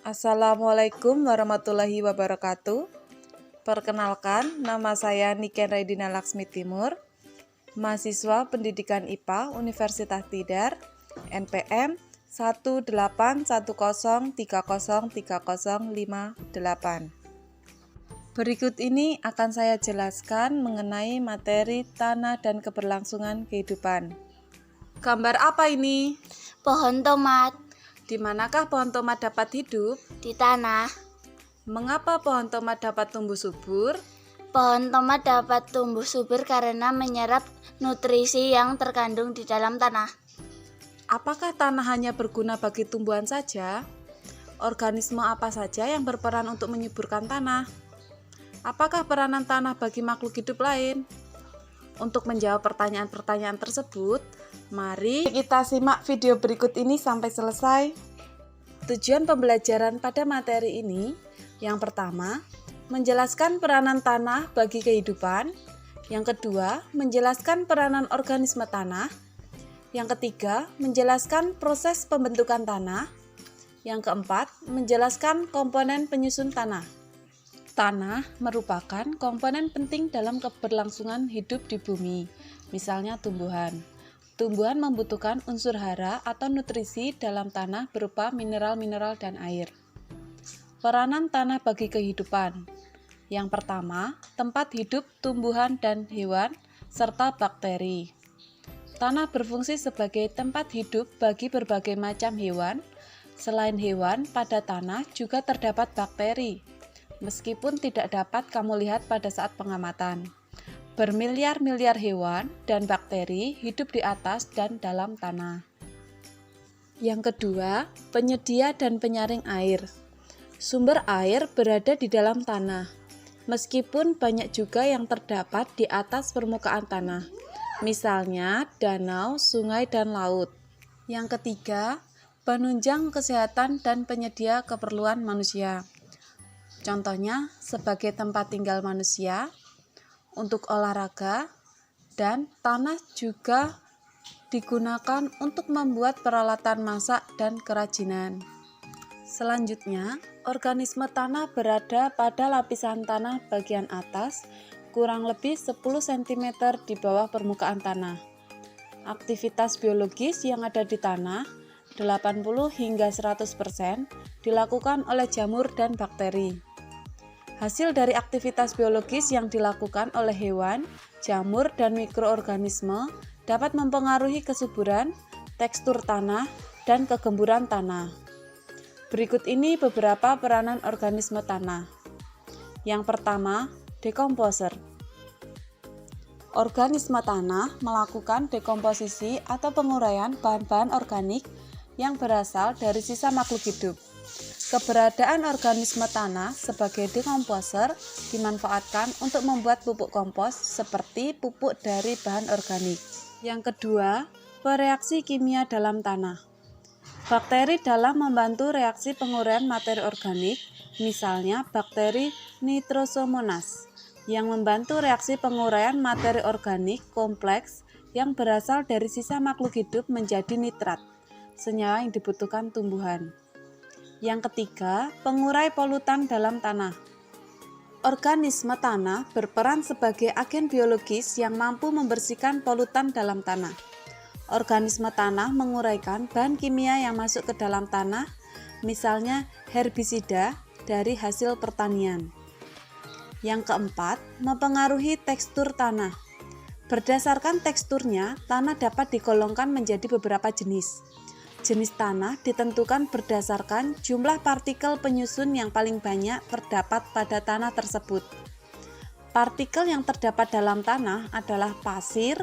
Assalamualaikum warahmatullahi wabarakatuh. Perkenalkan, nama saya Niken Raidina Laksmi Timur, mahasiswa Pendidikan IPA Universitas Tidar, NPM 18103030358. Berikut ini akan saya jelaskan mengenai materi tanah dan keberlangsungan kehidupan. Gambar apa ini? Pohon tomat Di manakah pohon tomat dapat hidup? di tanah. Mengapa pohon tomat dapat tumbuh subur? Pohon tomat dapat tumbuh subur karena menyerap nutrisi yang terkandung di dalam tanah. Apakah tanah hanya berguna bagi tumbuhan saja? Organisme apa saja yang berperan untuk menyuburkan tanah? Apakah peranan tanah bagi makhluk hidup lain? Untuk menjawab pertanyaan-pertanyaan tersebut, mari kita simak video berikut ini sampai selesai. Tujuan pembelajaran pada materi ini, yang pertama, menjelaskan peranan tanah bagi kehidupan. Yang kedua, menjelaskan peranan organisme tanah. Yang ketiga, menjelaskan proses pembentukan tanah. Yang keempat, menjelaskan komponen penyusun tanah. Tanah merupakan komponen penting dalam keberlangsungan hidup di bumi, misalnya tumbuhan. Tumbuhan membutuhkan unsur hara atau nutrisi dalam tanah berupa mineral-mineral dan air. Peranan tanah bagi kehidupan. Yang pertama, tempat hidup tumbuhan dan hewan, serta bakteri. Tanah berfungsi sebagai tempat hidup bagi berbagai macam hewan. Selain hewan, pada tanah juga terdapat bakteri. Meskipun tidak dapat kamu lihat pada saat pengamatan. Bermiliar-miliar hewan dan bakteri hidup di atas dan dalam tanah. Yang kedua, penyedia dan penyaring air. Sumber air berada di dalam tanah, meskipun banyak juga yang terdapat di atas permukaan tanah, misalnya danau, sungai, dan laut. Yang ketiga, penunjang kesehatan dan penyedia keperluan manusia. Contohnya sebagai tempat tinggal manusia, untuk olahraga, dan tanah juga digunakan untuk membuat peralatan masak dan kerajinan. Selanjutnya, organisme tanah berada pada lapisan tanah bagian atas, kurang lebih 10 cm di bawah permukaan tanah. Aktivitas biologis yang ada di tanah 80 hingga 100% dilakukan oleh jamur dan bakteri. Hasil dari aktivitas biologis yang dilakukan oleh hewan, jamur, dan mikroorganisme dapat mempengaruhi kesuburan, tekstur tanah, dan kegemburan tanah. Berikut ini beberapa peranan organisme tanah. Yang pertama, dekomposer. Organisme tanah melakukan dekomposisi atau penguraian bahan-bahan organik yang berasal dari sisa makhluk hidup. Keberadaan organisme tanah sebagai dekomposer dimanfaatkan untuk membuat pupuk kompos seperti pupuk dari bahan organik. Yang kedua, bereaksi kimia dalam tanah. Bakteri dalam membantu reaksi penguraian materi organik, misalnya bakteri Nitrosomonas, yang membantu reaksi penguraian materi organik kompleks yang berasal dari sisa makhluk hidup menjadi nitrat, senyawa yang dibutuhkan tumbuhan. Yang ketiga, pengurai polutan dalam tanah. Organisme tanah berperan sebagai agen biologis yang mampu membersihkan polutan dalam tanah. Organisme tanah menguraikan bahan kimia yang masuk ke dalam tanah, misalnya herbisida dari hasil pertanian. Yang keempat, mempengaruhi tekstur tanah. Berdasarkan teksturnya, tanah dapat digolongkan menjadi beberapa jenis. Jenis tanah ditentukan berdasarkan jumlah partikel penyusun yang paling banyak terdapat pada tanah tersebut. Partikel yang terdapat dalam tanah adalah pasir,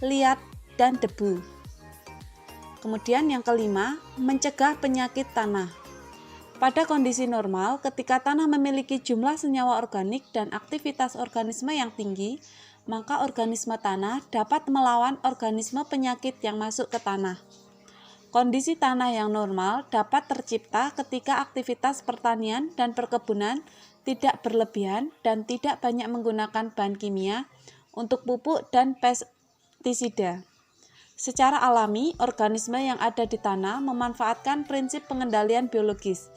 liat, dan debu. Kemudian yang kelima, mencegah penyakit tanah. Pada kondisi normal, ketika tanah memiliki jumlah senyawa organik dan aktivitas organisme yang tinggi, maka organisme tanah dapat melawan organisme penyakit yang masuk ke tanah. Kondisi tanah yang normal dapat tercipta ketika aktivitas pertanian dan perkebunan tidak berlebihan dan tidak banyak menggunakan bahan kimia untuk pupuk dan pestisida. Secara alami, organisme yang ada di tanah memanfaatkan prinsip pengendalian biologis,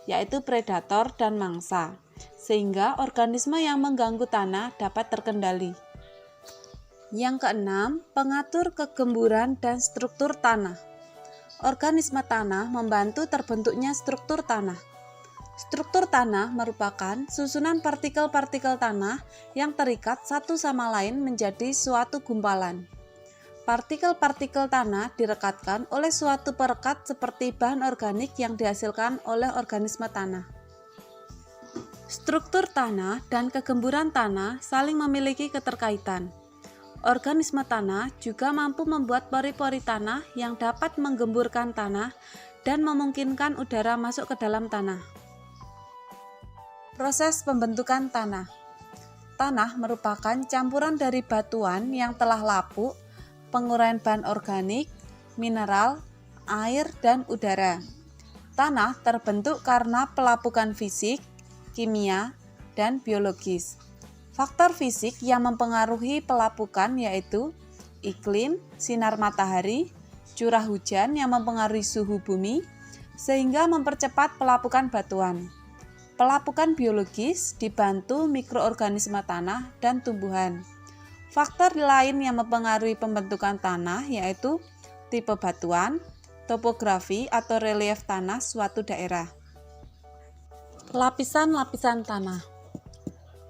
yaitu predator dan mangsa, sehingga organisme yang mengganggu tanah dapat terkendali. Yang keenam, pengatur kegemburan dan struktur tanah. Organisme tanah membantu terbentuknya struktur tanah. Struktur tanah merupakan susunan partikel-partikel tanah yang terikat satu sama lain menjadi suatu gumpalan. Partikel-partikel tanah direkatkan oleh suatu perekat seperti bahan organik yang dihasilkan oleh organisme tanah. Struktur tanah dan kegemburan tanah saling memiliki keterkaitan. Organisme tanah juga mampu membuat pori-pori tanah yang dapat menggemburkan tanah dan memungkinkan udara masuk ke dalam tanah. Proses pembentukan tanah. Tanah merupakan campuran dari batuan yang telah lapuk, penguraian bahan organik, mineral, air, dan udara. Tanah terbentuk karena pelapukan fisik, kimia, dan biologis. Faktor fisik yang mempengaruhi pelapukan yaitu iklim, sinar matahari, curah hujan yang mempengaruhi suhu bumi, sehingga mempercepat pelapukan batuan. Pelapukan biologis dibantu mikroorganisme tanah dan tumbuhan. Faktor lain yang mempengaruhi pembentukan tanah yaitu tipe batuan, topografi atau relief tanah suatu daerah. Lapisan-lapisan tanah.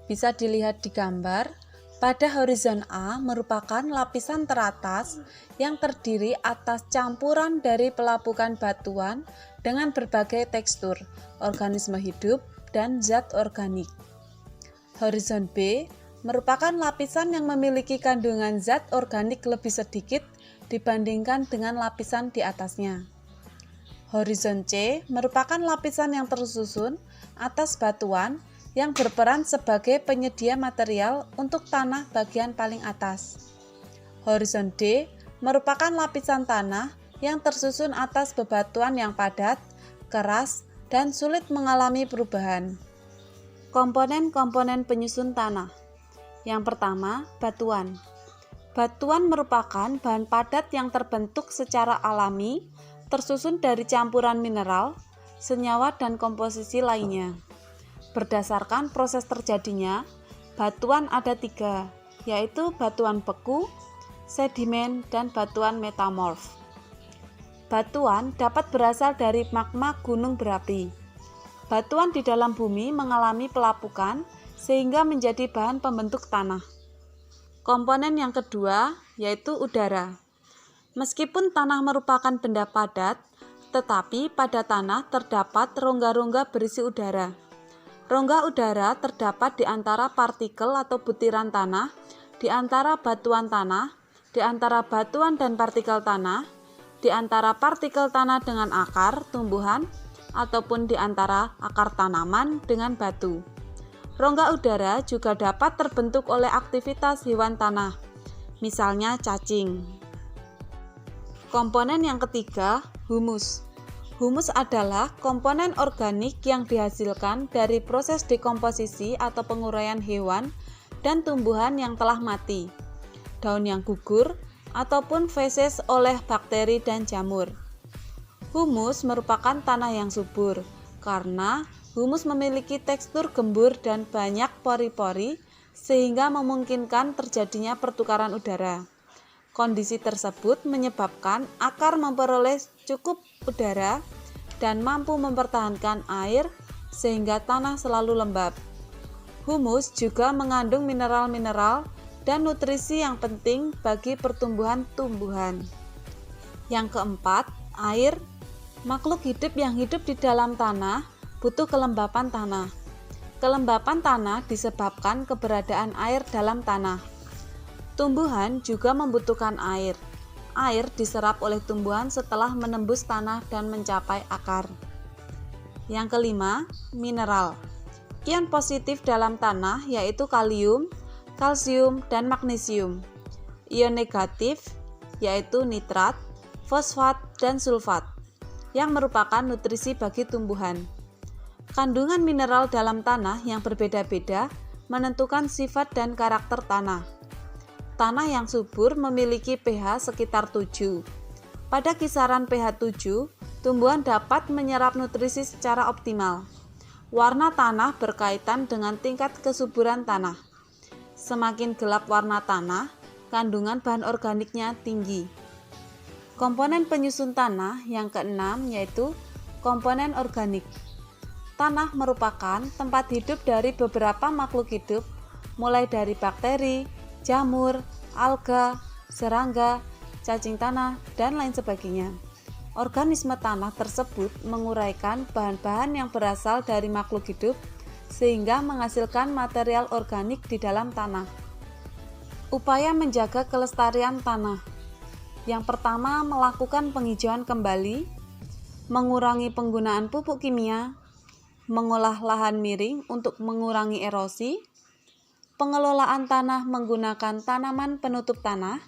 Bisa dilihat di gambar, pada horizon A merupakan lapisan teratas yang terdiri atas campuran dari pelapukan batuan dengan berbagai tekstur, organisme hidup, dan zat organik. Horizon B merupakan lapisan yang memiliki kandungan zat organik lebih sedikit dibandingkan dengan lapisan di atasnya. Horizon C merupakan lapisan yang tersusun atas batuan yang berperan sebagai penyedia material untuk tanah bagian paling atas. Horizon D merupakan lapisan tanah yang tersusun atas bebatuan yang padat, keras, dan sulit mengalami perubahan. Komponen-komponen penyusun tanah. Yang pertama, batuan. Batuan merupakan bahan padat yang terbentuk secara alami, tersusun dari campuran mineral, senyawa, dan komposisi lainnya. Berdasarkan proses terjadinya, batuan ada 3, yaitu batuan beku, sedimen, dan batuan metamorf. Batuan dapat berasal dari magma gunung berapi. Batuan di dalam bumi mengalami pelapukan sehingga menjadi bahan pembentuk tanah. Komponen yang kedua yaitu udara. Meskipun tanah merupakan benda padat, tetapi pada tanah terdapat rongga-rongga berisi udara. Rongga udara terdapat di antara partikel atau butiran tanah, di antara batuan tanah, di antara batuan dan partikel tanah, di antara partikel tanah dengan akar tumbuhan, ataupun di antara akar tanaman dengan batu. Rongga udara juga dapat terbentuk oleh aktivitas hewan tanah, misalnya cacing. Komponen yang ketiga, humus. Humus adalah komponen organik yang dihasilkan dari proses dekomposisi atau penguraian hewan dan tumbuhan yang telah mati, daun yang gugur, ataupun feses oleh bakteri dan jamur. Humus merupakan tanah yang subur karena humus memiliki tekstur gembur dan banyak pori-pori sehingga memungkinkan terjadinya pertukaran udara. Kondisi tersebut menyebabkan akar memperoleh cukup udara dan mampu mempertahankan air sehingga tanah selalu lembab. Humus juga mengandung mineral-mineral dan nutrisi yang penting bagi pertumbuhan tumbuhan. Yang keempat, air. Makhluk hidup yang hidup di dalam tanah butuh kelembapan tanah. Kelembapan tanah disebabkan keberadaan air dalam tanah. Tumbuhan juga membutuhkan air. Air diserap oleh tumbuhan setelah menembus tanah dan mencapai akar. Yang kelima, mineral. Ion positif dalam tanah yaitu kalium, kalsium, dan magnesium. Ion negatif yaitu nitrat, fosfat, dan sulfat yang merupakan nutrisi bagi tumbuhan. Kandungan mineral dalam tanah yang berbeda-beda menentukan sifat dan karakter tanah. Tanah yang subur memiliki pH sekitar 7. Pada kisaran pH 7, Tumbuhan dapat menyerap nutrisi secara optimal. Warna tanah berkaitan dengan tingkat kesuburan tanah. Semakin gelap warna tanah, kandungan bahan organiknya tinggi. Komponen penyusun tanah yang keenam yaitu komponen organik. Tanah merupakan tempat hidup dari beberapa makhluk hidup, mulai dari bakteri, jamur, alga, serangga, cacing tanah, dan lain sebagainya. Organisme tanah tersebut menguraikan bahan-bahan yang berasal dari makhluk hidup sehingga menghasilkan material organik di dalam tanah. Upaya menjaga kelestarian tanah. Yang pertama, melakukan penghijauan kembali, mengurangi penggunaan pupuk kimia, mengolah lahan miring untuk mengurangi erosi, pengelolaan tanah menggunakan tanaman penutup tanah,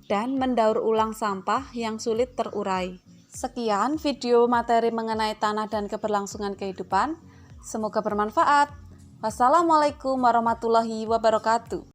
dan mendaur ulang sampah yang sulit terurai. Sekian video materi mengenai tanah dan keberlangsungan kehidupan. Semoga bermanfaat. Wassalamualaikum warahmatullahi wabarakatuh.